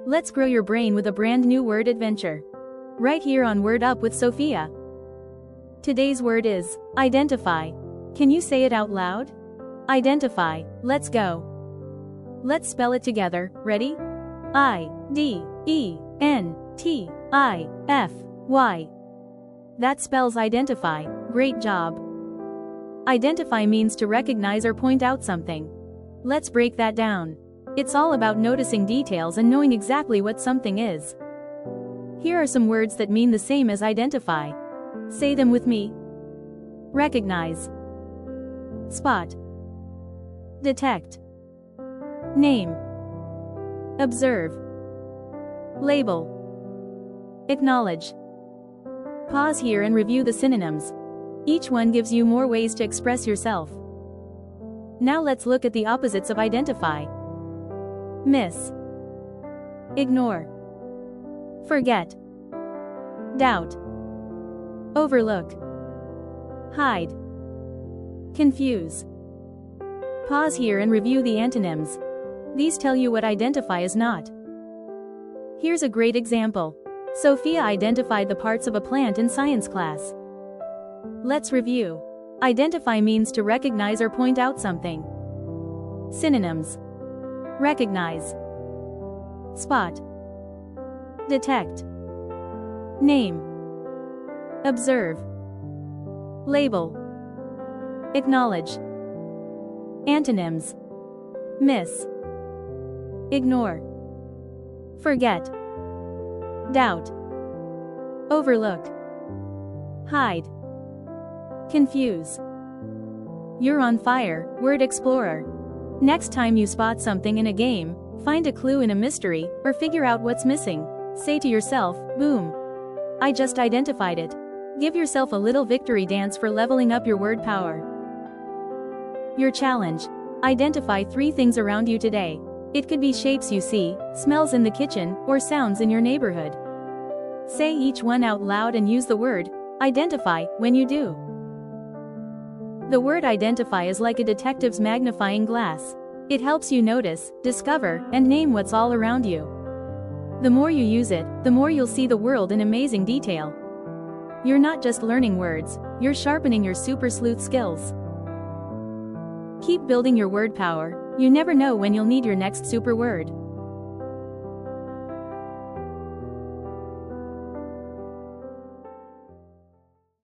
Let's grow your brain with a brand new word adventure. Right here on Word Up with Sophia. Today's word is identify. Can you say it out loud? Identify. Let's go. Let's spell it together. Ready? I-D-E-N-T-I-F-Y. That spells identify. Great job. Identify means to recognize or point out something. Let's break that down. It's all about noticing details and knowing exactly what something is. Here are some words that mean the same as identify. Say them with me. Recognize, spot, detect, name, observe, label, acknowledge. Pause here and review the synonyms. Each one gives you more ways to express yourself. Now let's look at the opposites of identify. Miss, ignore, forget, doubt, overlook, hide, confuse. Pause here and review the antonyms. These tell you what identify is not. Here's a great example. Sofia identified the parts of a plant in science class. Let's review. Identify means to recognize or point out something. Synonyms: recognize, spot, detect, name, observe, label, acknowledge. Antonyms: miss, ignore, forget, doubt, overlook, hide, confuse. You're on fire, word explorer. Next time you spot something in a game, find a clue in a mystery, or figure out what's missing, say to yourself, boom, I just identified it. Give yourself a little victory dance for leveling up your word power. Your challenge: identify 3 things around you today. It could be shapes you see, smells in the kitchen, or sounds in your neighborhood. Say each one out loud and use the word identify when you do. The word identify is like a detective's magnifying glass. It helps you notice, discover, and name what's all around you. The more you use it, the more you'll see the world in amazing detail. You're not just learning words, you're sharpening your super sleuth skills. Keep building your word power. You never know when you'll need your next super word.